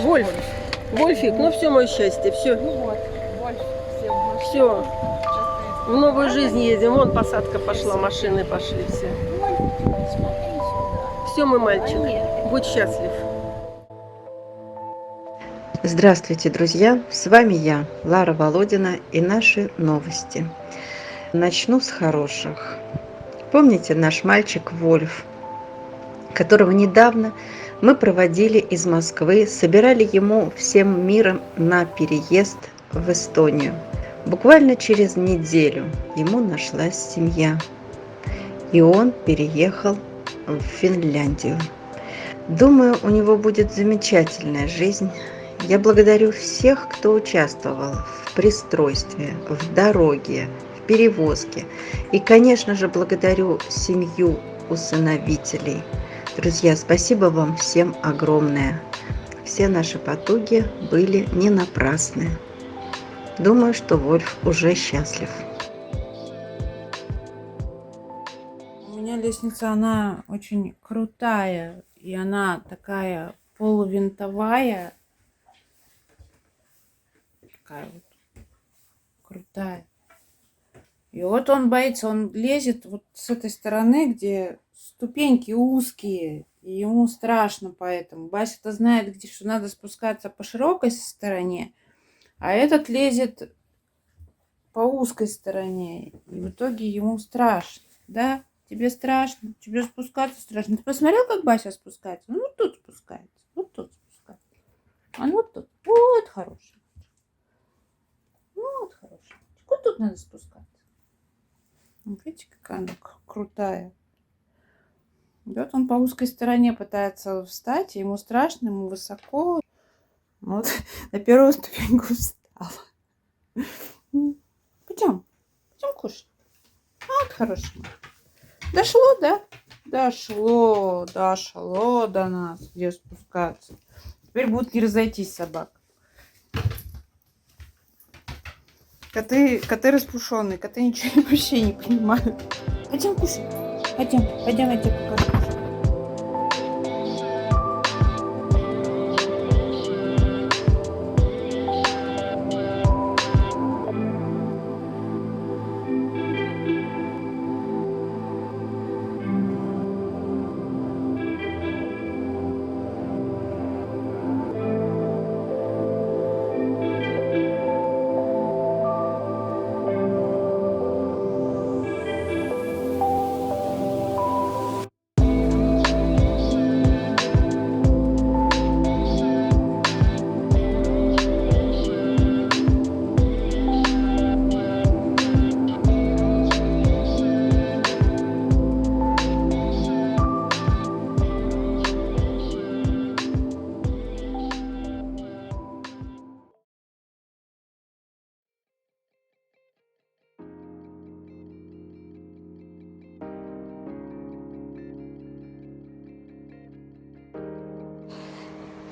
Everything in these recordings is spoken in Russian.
Вольф. Вольфик, ну все, мое счастье, все. Ну вот, Вольф. Все. В новую жизнь едем. Вон посадка пошла, машины пошли все. Смотри сюда. Все, мой мальчик, будь счастлив. Здравствуйте, друзья! С вами я, Лара Володина, и наши новости. Начну с хороших. Помните наш мальчик Вольф, которого недавно мы проводили из Москвы, собирали ему всем миром на переезд в Эстонию. Буквально через неделю ему нашлась семья, и он переехал в Финляндию. Думаю, у него будет замечательная жизнь. Я благодарю всех, кто участвовал в пристройстве, в дороге, в перевозке. И, конечно же, благодарю семью усыновителей. Друзья, спасибо вам всем огромное. Все наши потуги были не напрасны. Думаю, что Вольф уже счастлив. У меня лестница, она очень крутая. И она такая полувинтовая. Такая вот крутая. И вот он боится, он лезет вот с этой стороны, где ступеньки узкие, и ему страшно поэтому. Бася-то знает, где что надо спускаться по широкой стороне, а этот лезет по узкой стороне. И в итоге ему страшно. Да? Тебе страшно? Тебе спускаться страшно? Ты посмотрел, как Бася спускается? Ну, вот тут спускается. Вот тут спускается. А ну вот тут. Вот хороший. Вот хороший. Вот тут надо спускаться. Видите, какая она крутая. Вот он по узкой стороне пытается встать, ему страшно, ему высоко. Вот на первую ступеньку встал. Пойдем кушать. Вот хороший. Дошло, да? Дошло до нас, где спускаться. Теперь будут не разойтись собак. Коты распушенные, коты ничего вообще не понимают. Пойдем кушать. Пойдем, я тебе покажу.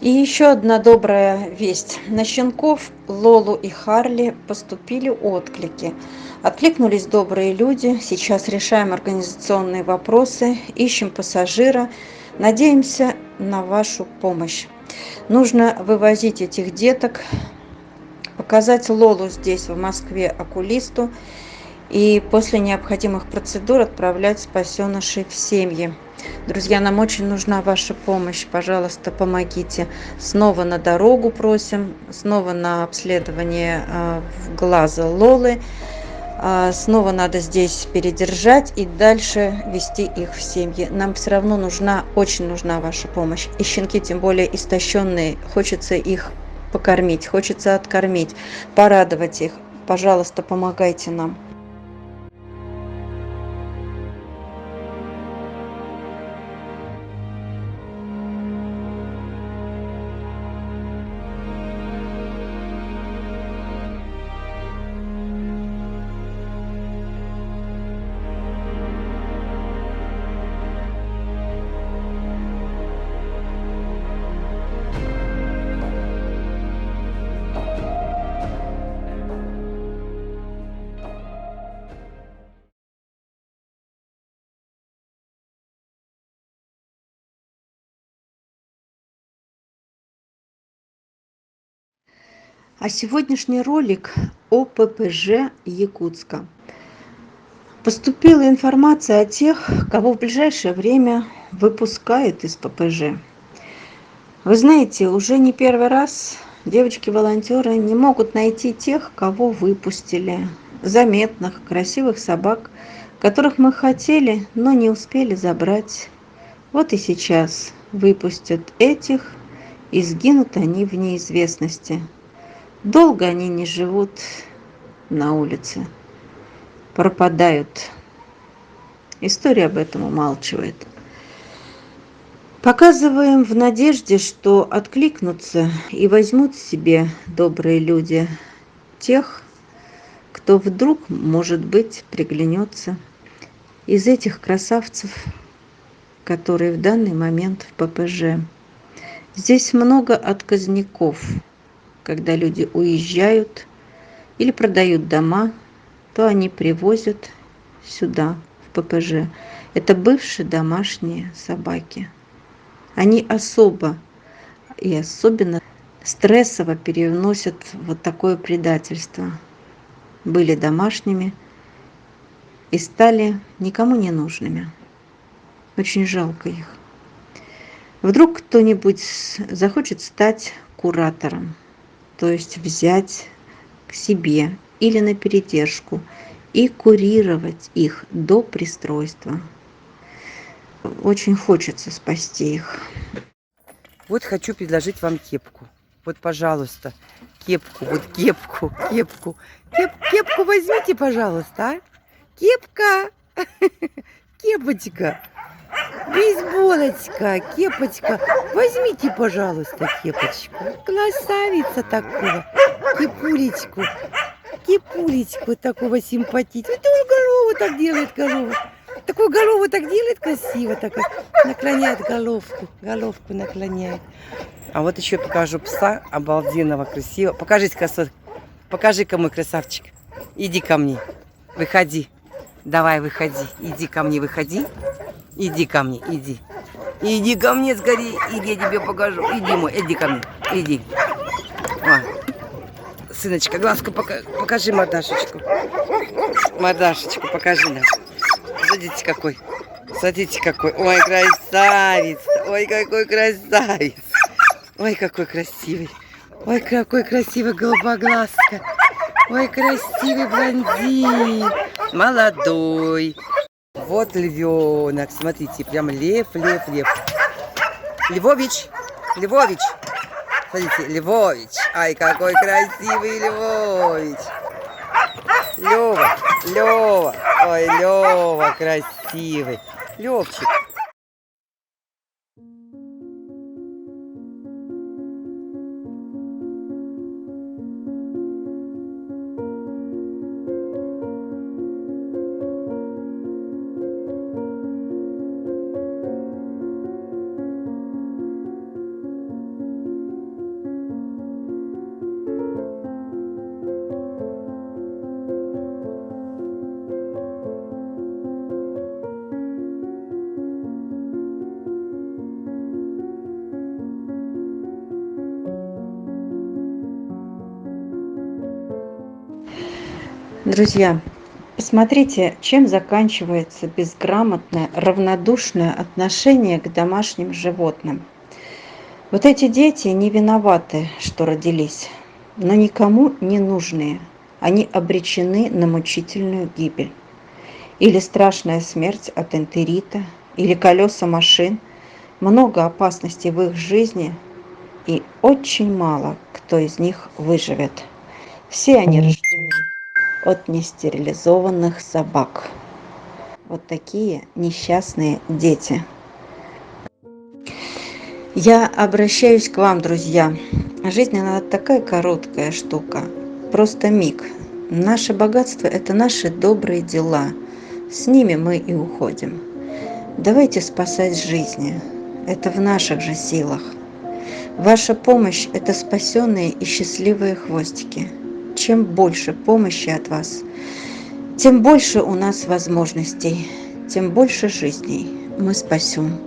И еще одна добрая весть. На щенков Лолу и Харли поступили отклики. Откликнулись добрые люди. Сейчас решаем организационные вопросы, ищем пассажира. Надеемся на вашу помощь. Нужно вывозить этих деток, показать Лолу здесь, в Москве, окулисту. И после необходимых процедур отправлять спасенышей в семьи. Друзья, нам очень нужна ваша помощь. Пожалуйста, помогите. Снова на дорогу просим, снова на обследование глаза Лолы. Снова надо здесь передержать и дальше вести их в семьи. Нам все равно очень нужна ваша помощь. И щенки, тем более истощенные, хочется их покормить, хочется откормить, порадовать их. Пожалуйста, помогайте нам. А сегодняшний ролик о ППЖ Якутска. Поступила информация о тех, кого в ближайшее время выпускают из ППЖ. Вы знаете, уже не первый раз девочки-волонтеры не могут найти тех, кого выпустили. Заметных, красивых собак, которых мы хотели, но не успели забрать. Вот и сейчас выпустят этих, и сгинут они в неизвестности. Долго они не живут на улице, пропадают. История об этом умалчивает. Показываем в надежде, что откликнутся и возьмут себе добрые люди тех, кто вдруг, может быть, приглянется из этих красавцев, которые в данный момент в ППЖ. Здесь много отказников. Когда люди уезжают или продают дома, то они привозят сюда, в ППЖ. Это бывшие домашние собаки. Они особо и особенно стрессово переносят вот такое предательство. Были домашними и стали никому не нужными. Очень жалко их. Вдруг кто-нибудь захочет стать куратором, то есть взять к себе или на передержку и курировать их до пристройства. Очень хочется спасти их. Вот хочу предложить вам кепку. Вот, пожалуйста, кепку, вот кепку. Кепку возьмите, пожалуйста, а? Кепка, кепочка, бейсболочка, кепочка. Возьмите, пожалуйста, кепочку. Красавица такого. Кепулечку такого симпатичного. Это он голову так делает, голову. Такую голову так делает красиво, так наклоняет головку наклоняет. А вот еще покажу пса обалденного, красивого. Покажите, красотка. Покажи-ка, мой красавчик. Иди ко мне. Выходи. Давай, выходи. Иди ко мне, выходи. Иди ко мне, иди. Иди ко мне скорее. Иди, я тебе покажу. Иди, мой, иди ко мне. Иди. Сыночка, глазку покажи мордашечку. Мордашечку покажи нам. Смотрите какой. Смотрите какой. Ой, красавец. Ой, какой красавец. Ой, какой красивый. Ой, какой красивый голубоглазка. Ой, красивый блондин. Молодой. Вот львенок. Смотрите, прям лев. Львович. Смотрите, Львович. Ай, какой красивый Львович. Лёва. Ой, Лёва красивый. Левчик. Друзья, посмотрите, чем заканчивается безграмотное, равнодушное отношение к домашним животным. Вот эти дети не виноваты, что родились, но никому не нужные. Они обречены на мучительную гибель. Или страшная смерть от энтерита, или колеса машин. Много опасностей в их жизни, и очень мало кто из них выживет. Все они рождены от нестерилизованных собак. Вот такие несчастные дети. Я обращаюсь к вам, друзья. Жизнь, она такая короткая штука. Просто миг. Наше богатство – это наши добрые дела. С ними мы и уходим. Давайте спасать жизни. Это в наших же силах. Ваша помощь – это спасенные и счастливые хвостики. Чем больше помощи от вас, тем больше у нас возможностей, тем больше жизней мы спасем.